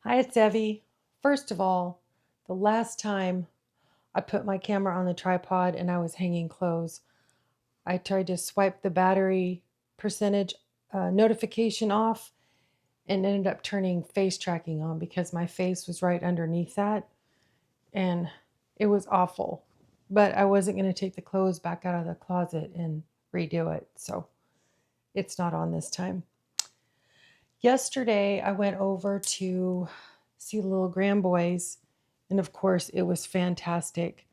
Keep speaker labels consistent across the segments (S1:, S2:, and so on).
S1: Hi, it's Evie. First of all, the last time I put my camera on the tripod and I was hanging clothes, I tried to swipe the battery percentage notification off and ended up turning face tracking on because my face was right underneath that and it was awful. But I wasn't going to take the clothes back out of the closet and redo it, so it's not on this time. Yesterday, I went over to see the little grandboys, and of course, it was fantastic.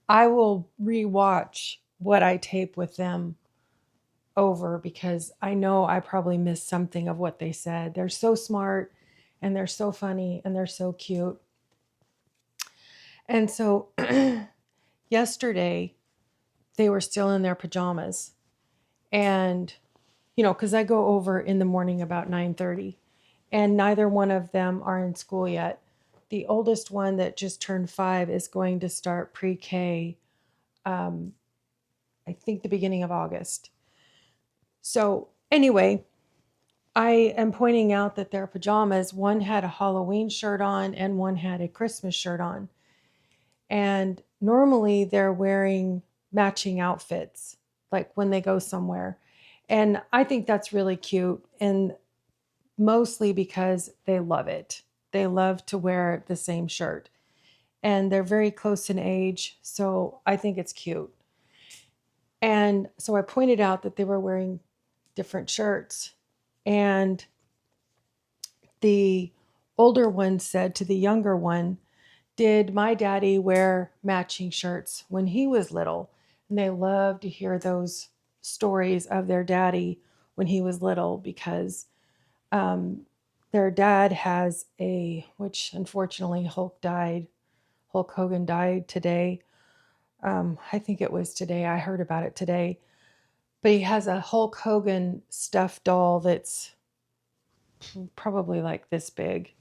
S1: I will rewatch what I tape with them over because I know I probably missed something of what they said. They're so smart and they're so funny and they're so cute. And so yesterday, they were still in their pajamas. And, because I go over in the morning about 9:30, and neither one of them are in school yet. The oldest one that just turned 5 is going to start pre-K, I think the beginning of August. So anyway, I am pointing out that their pajamas, one had a Halloween shirt on and one had a Christmas shirt on. And normally they're wearing matching outfits, like when they go somewhere. And I think that's really cute. And mostly because they love it. They love to wear the same shirt. And they're very close in age, so I think it's cute. And so I pointed out that they were wearing different shirts. And the older one said to the younger one, "Did my daddy wear matching shirts when he was little?" And they love to hear those stories of their daddy when he was little because their dad has which unfortunately Hulk Hogan died today. I think it was today. I heard about it today. But he has a Hulk Hogan stuffed doll that's probably like this big,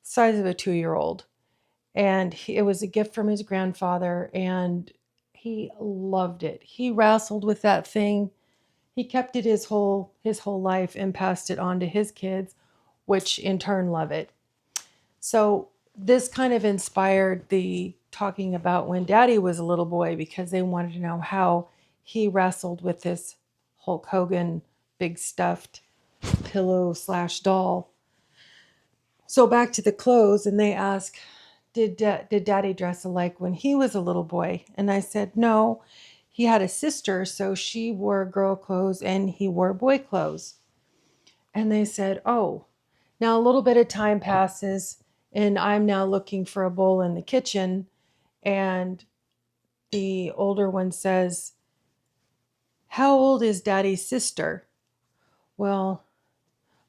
S1: size of a 2-year-old. And it was a gift from his grandfather, and he loved it. He wrestled with that thing. He kept it his whole life and passed it on to his kids, which in turn love it. So this kind of inspired the talking about when Daddy was a little boy because they wanted to know how he wrestled with this Hulk Hogan big stuffed pillow/doll. So back to the clothes, and they ask, did Daddy dress alike when he was a little boy? And I said, no, he had a sister, so she wore girl clothes and he wore boy clothes. And they said, oh, now a little bit of time passes, and I'm now looking for a bowl in the kitchen, and the older one says, how old is Daddy's sister? Well,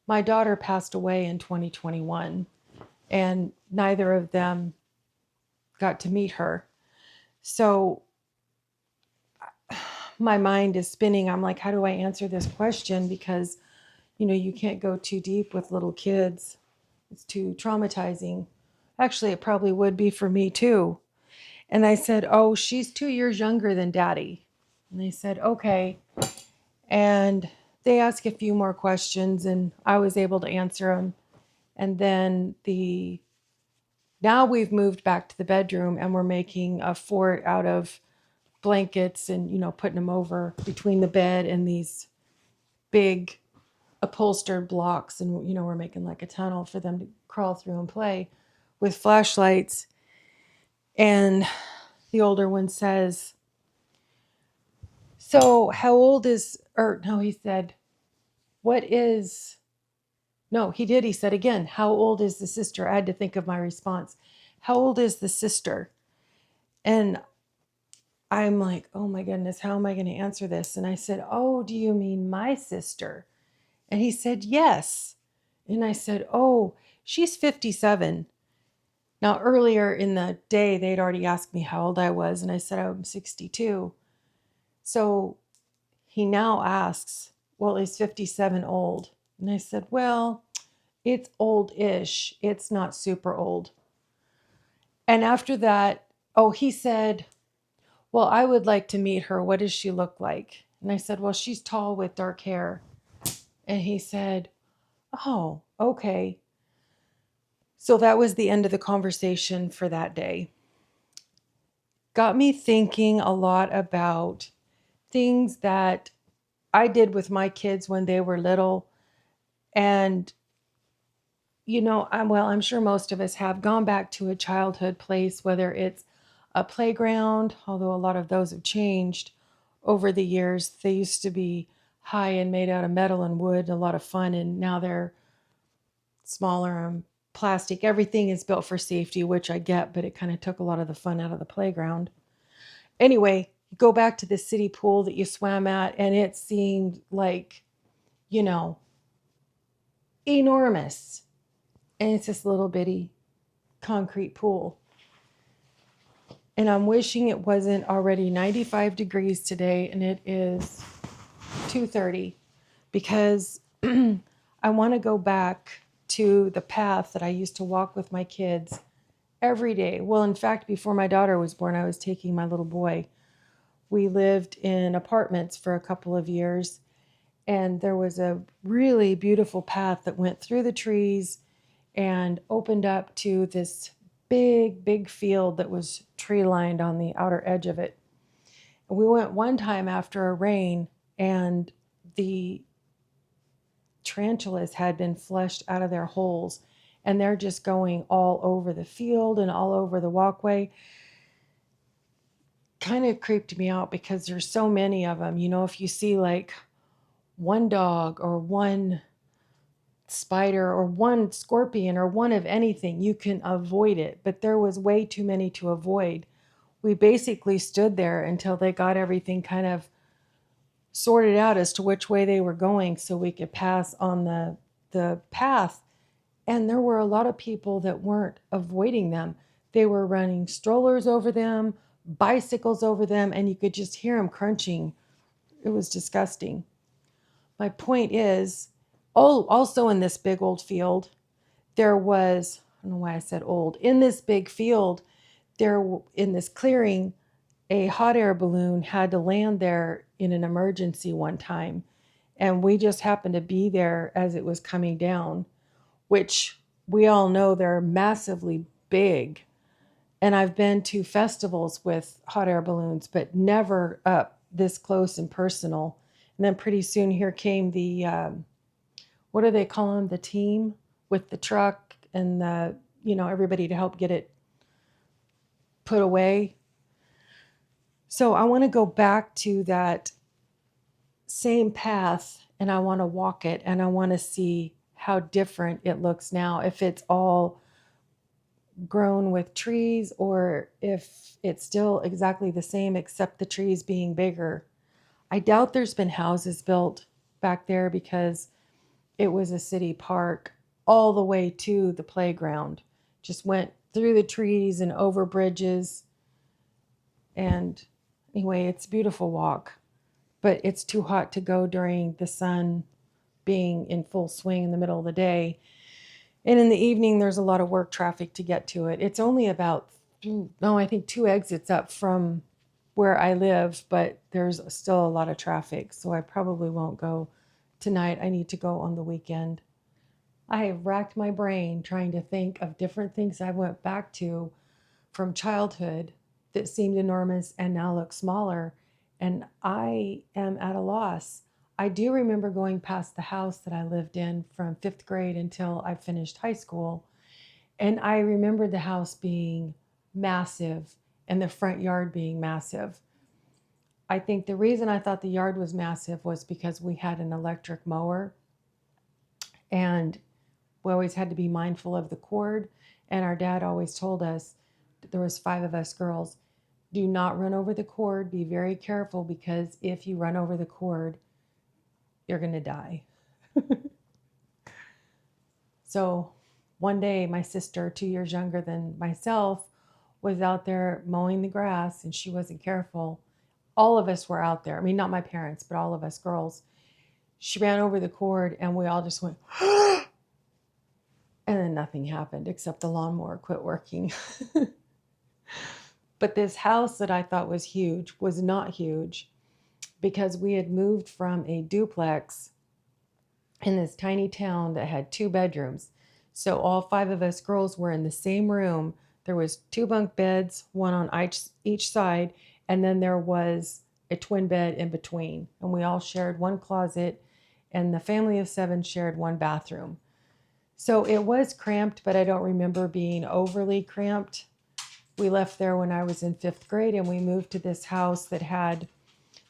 S1: my daughter passed away in 2021, and neither of them got to meet her. So my mind is spinning. I'm like, how do I answer this question? Because, you can't go too deep with little kids. It's too traumatizing. Actually, it probably would be for me too. And I said, oh, she's 2 years younger than Daddy. And they said, okay. And they asked a few more questions and I was able to answer them. And then now we've moved back to the bedroom and we're making a fort out of blankets and, putting them over between the bed and these big upholstered blocks. And, we're making like a tunnel for them to crawl through and play with flashlights. And the older one says, so how old is, or no, he said, what is, no, he did. He said again, how old is the sister? I had to think of my response. How old is the sister? And I'm like, oh my goodness, how am I going to answer this? And I said, oh, do you mean my sister? And he said, yes. And I said, oh, she's 57. Now, earlier in the day, they'd already asked me how old I was, and I said, I'm 62. So he now asks, well, is 57 old? And I said, well, it's old-ish. It's not super old. And after that, oh, he said, well, I would like to meet her. What does she look like? And I said, well, she's tall with dark hair. And he said, oh, okay. So that was the end of the conversation for that day. Got me thinking a lot about things that I did with my kids when they were little. And, I'm sure most of us have gone back to a childhood place, whether it's a playground, although a lot of those have changed over the years. They used to be high and made out of metal and wood, a lot of fun, and now they're smaller and plastic. Everything is built for safety, which I get, but it kind of took a lot of the fun out of the playground. Anyway, you go back to the city pool that you swam at, and it seemed like, you know, enormous. And it's this little bitty concrete pool. And I'm wishing it wasn't already 95 degrees today and it is 2:30, because I want to go back to the path that I used to walk with my kids every day. Well, in fact, before my daughter was born, I was taking my little boy. We lived in apartments for a couple of years, and there was a really beautiful path that went through the trees and opened up to this big field that was tree lined on the outer edge of it. And we went one time after a rain, and the tarantulas had been flushed out of their holes, and they're just going all over the field and all over the walkway. Kind of creeped me out because there's so many of them. If you see like one dog or one spider or one scorpion or one of anything, you can avoid it. But there was way too many to avoid. We basically stood there until they got everything kind of sorted out as to which way they were going so we could pass on the path. And there were a lot of people that weren't avoiding them. They were running strollers over them, bicycles over them, and you could just hear them crunching. It was disgusting. My point is, also in this big old field, there was, I don't know why I said old, in this big field, in this clearing, a hot air balloon had to land there in an emergency one time. And we just happened to be there as it was coming down, which we all know they're massively big. And I've been to festivals with hot air balloons, but never up this close and personal. And then pretty soon here came the, what do they call them? The team with the truck and everybody to help get it put away. So I want to go back to that same path and I want to walk it and I want to see how different it looks now. If it's all grown with trees or if it's still exactly the same except the trees being bigger. I doubt there's been houses built back there because it was a city park all the way to the playground. Just went through the trees and over bridges. And anyway, it's a beautiful walk, but it's too hot to go during the sun being in full swing in the middle of the day. And in the evening, there's a lot of work traffic to get to it. It's only about, I think 2 exits up from where I live, but there's still a lot of traffic. So I probably won't go tonight. I need to go on the weekend. I have racked my brain trying to think of different things I went back to from childhood that seemed enormous and now look smaller. And I am at a loss. I do remember going past the house that I lived in from 5th grade until I finished high school. And I remember the house being massive and the front yard being massive. I think the reason I thought the yard was massive was because we had an electric mower and we always had to be mindful of the cord. And our dad always told us, there was 5 of us girls, do not run over the cord. Be very careful because if you run over the cord, you're going to die. So one day my sister, 2 years younger than myself, was out there mowing the grass and she wasn't careful. All of us were out there. I mean, not my parents, but all of us girls. She ran over the cord and we all just went, and then nothing happened except the lawnmower quit working. But this house that I thought was huge was not huge because we had moved from a duplex in this tiny town that had 2 bedrooms. So all 5 of us girls were in the same room. There was 2 bunk beds, one on each side, and then there was a twin bed in between. And we all shared one closet, and the family of 7 shared one bathroom. So it was cramped, but I don't remember being overly cramped. We left there when I was in 5th grade, and we moved to this house that had,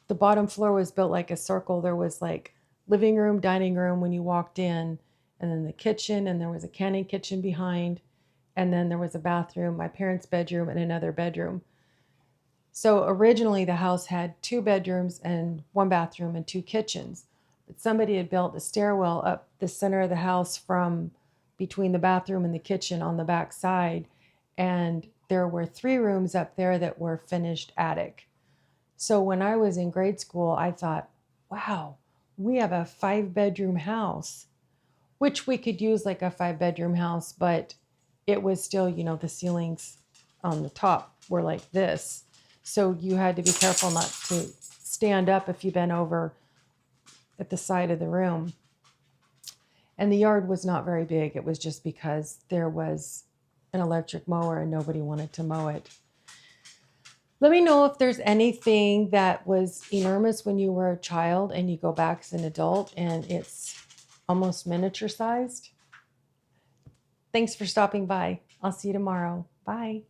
S1: the bottom floor was built like a circle. There was like living room, dining room when you walked in, and then the kitchen, and there was a canning kitchen behind, and then there was a bathroom, my parents' bedroom, and another bedroom. So originally the house had 2 bedrooms and 1 bathroom and 2 kitchens. But somebody had built a stairwell up the center of the house from between the bathroom and the kitchen on the back side, and there were 3 rooms up there that were finished attic. So when I was in grade school, I thought, wow, we have a 5-bedroom house, which we could use like a 5-bedroom house, but it was still, the ceilings on the top were like this. So you had to be careful not to stand up if you bent over at the side of the room. And the yard was not very big. It was just because there was an electric mower and nobody wanted to mow it. Let me know if there's anything that was enormous when you were a child and you go back as an adult and it's almost miniature sized. Thanks for stopping by. I'll see you tomorrow. Bye.